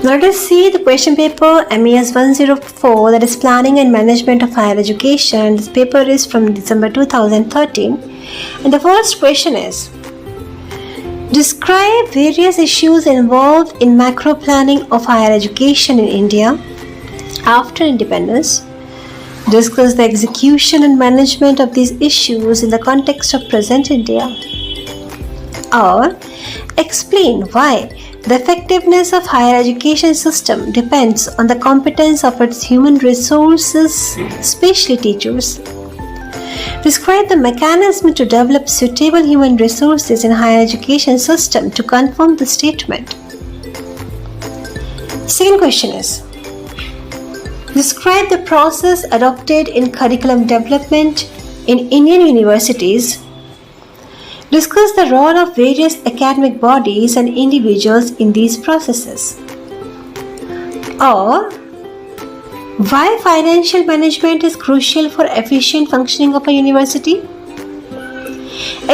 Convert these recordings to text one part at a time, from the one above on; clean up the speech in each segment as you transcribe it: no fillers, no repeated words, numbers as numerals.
Let us see the question paper MES 104, that is Planning and Management of Higher Education. This paper is from December 2013, and the first question is: describe various issues involved in macro planning of higher education in India after independence. Discuss the execution and management of these issues in the context of present India. Or explain why the effectiveness of higher education system depends on the competence of its human resources, especially teachers. Describe the mechanism to develop suitable human resources in higher education system to confirm the statement. Second question is: describe the process adopted in curriculum development in Indian universities. Discuss the role of various academic bodies and individuals in these processes. Or why financial management is crucial for efficient functioning of a university.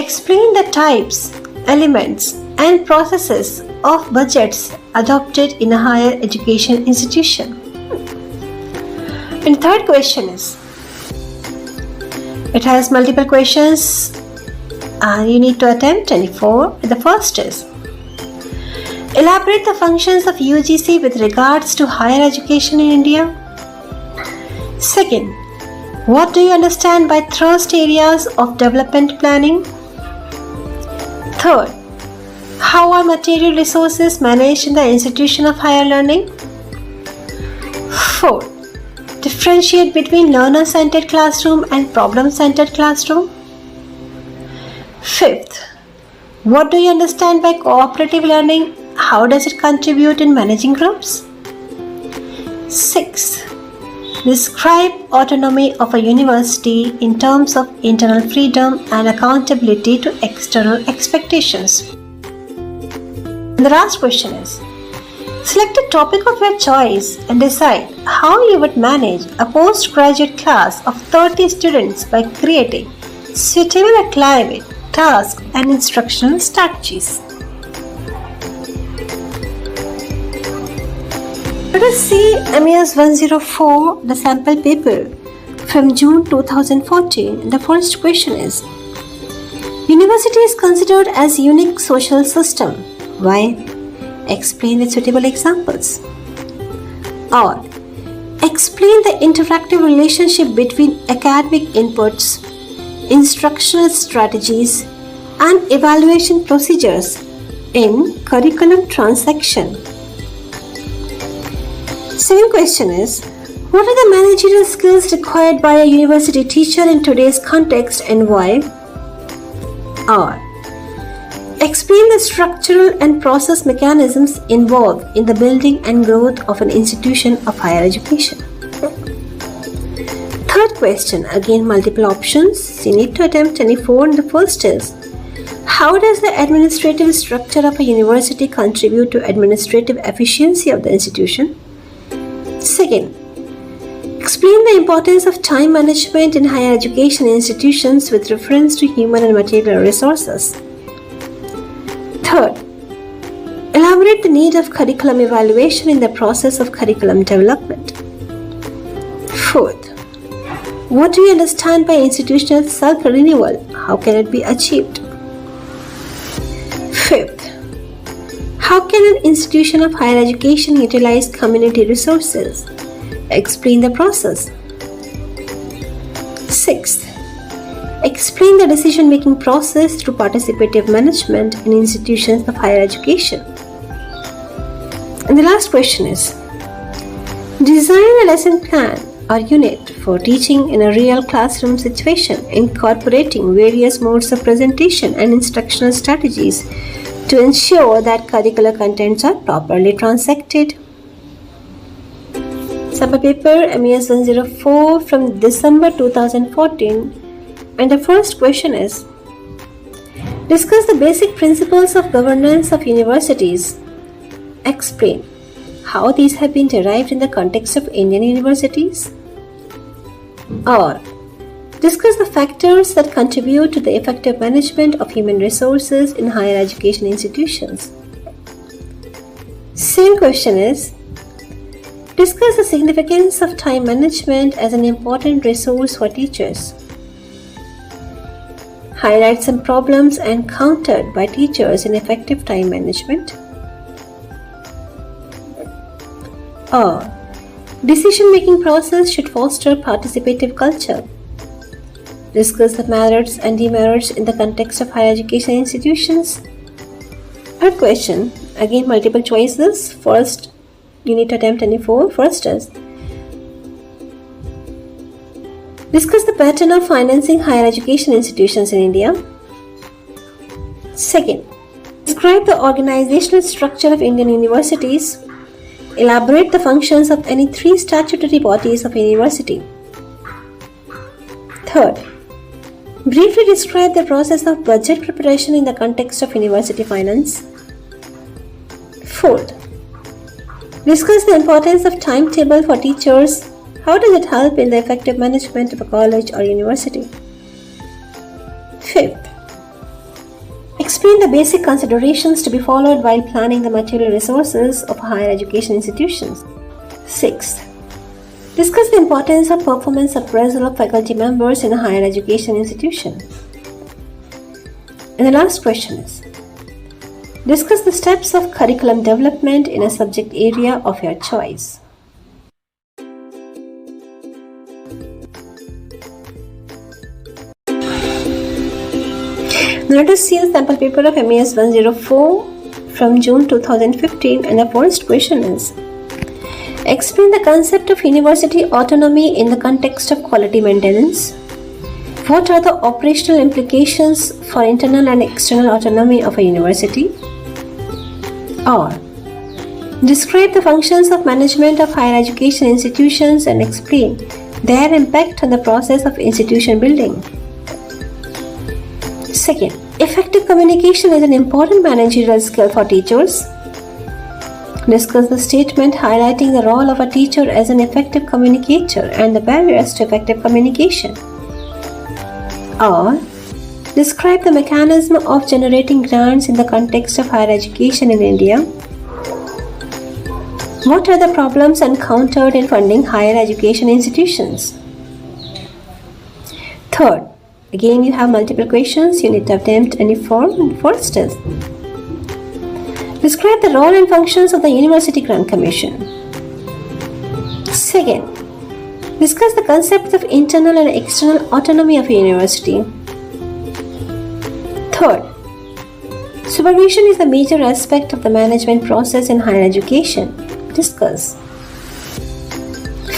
Explain the types, elements, and processes of budgets adopted in a higher education institution. And third question is, it has multiple questions and you need to attempt 24. The first is: elaborate the functions of UGC with regards to higher education in India. Second, what do you understand by thrust areas of development planning? Third, how are material resources managed in the institution of higher learning? Fourth, differentiate between learner-centered classroom and problem-centered classroom. Fifth, what do you understand by cooperative learning? How does it contribute in managing groups? Sixth, describe autonomy of a university in terms of internal freedom and accountability to external expectations. And the last question is: select a topic of your choice and decide how you would manage a postgraduate class of 30 students by creating suitable academic, task, and instructional strategies. Let us see MES 104, the sample paper from June 2014. The first question is: university is considered as unique social system. Why? Explain with suitable examples. Or explain the interactive relationship between academic inputs, instructional strategies, and evaluation procedures in curriculum transaction. Second question is: what are the managerial skills required by a university teacher in today's context and why? Or explain the structural and process mechanisms involved in the building and growth of an institution of higher education. Third question, again multiple options. You need to attempt 24. And the first is: how does the administrative structure of a university contribute to administrative efficiency of the institution? Second, explain the importance of time management in higher education institutions with reference to human and material resources. Third, elaborate the need of curriculum evaluation in the process of curriculum development. Fourth, what do you understand by institutional self-renewal? How can it be achieved? Fifth, how can an institution of higher education utilize community resources? Explain the process. Sixth, explain the decision-making process through participative management in institutions of higher education. And the last question is: design a lesson plan or unit for teaching in a real classroom situation, incorporating various modes of presentation and instructional strategies to ensure that curricular contents are properly transacted. Sample paper MES 104 from December 2014. And the first question is: discuss the basic principles of governance of universities. Explain how these have been derived in the context of Indian universities. Or discuss the factors that contribute to the effective management of human resources in higher education institutions. Same question is, discuss the significance of time management as an important resource for teachers. Highlight some problems encountered by teachers in effective time management. Or, decision-making process should foster participative culture. Discuss the merits and demerits in the context of higher education institutions. Third question, again multiple choices. First, you need to attempt any four. First is, discuss the pattern of financing higher education institutions in India. Second, describe the organizational structure of Indian universities. Elaborate the functions of any three statutory bodies of a university. Third, briefly describe the process of budget preparation in the context of university finance. Fourth, discuss the importance of timetable for teachers. How does it help in the effective management of a college or university? Fifth, explain the basic considerations to be followed while planning the material resources of higher education institutions. Sixth, discuss the importance of performance appraisal of faculty members in a higher education institution. And the last question is, discuss the steps of curriculum development in a subject area of your choice. Now let us see the sample paper of MES 104 from June 2015, and the first question is, explain the concept of university autonomy in the context of quality maintenance. What are the operational implications for internal and external autonomy of a university? Or, describe the functions of management of higher education institutions and explain their impact on the process of institution building. Second, effective communication is an important managerial skill for teachers. Discuss the statement highlighting the role of a teacher as an effective communicator and the barriers to effective communication. Or, describe the mechanism of generating grants in the context of higher education in India. What are the problems encountered in funding higher education institutions? Third, again you have multiple questions. You need to attempt any four. First is, describe the role and functions of the University Grant Commission. Second, discuss the concepts of internal and external autonomy of a university. Third, supervision is a major aspect of the management process in higher education. Discuss.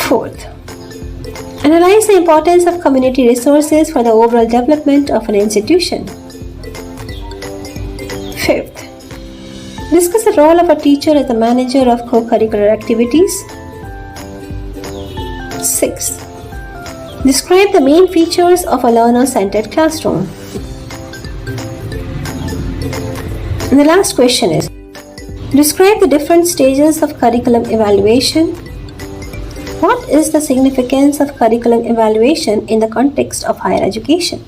Fourth, analyze the importance of community resources for the overall development of an institution. Fifth, discuss the role of a teacher as the manager of co-curricular activities. Sixth, describe the main features of a learner-centered classroom. And the last question is, describe the different stages of curriculum evaluation. What is the significance of curriculum evaluation in the context of higher education?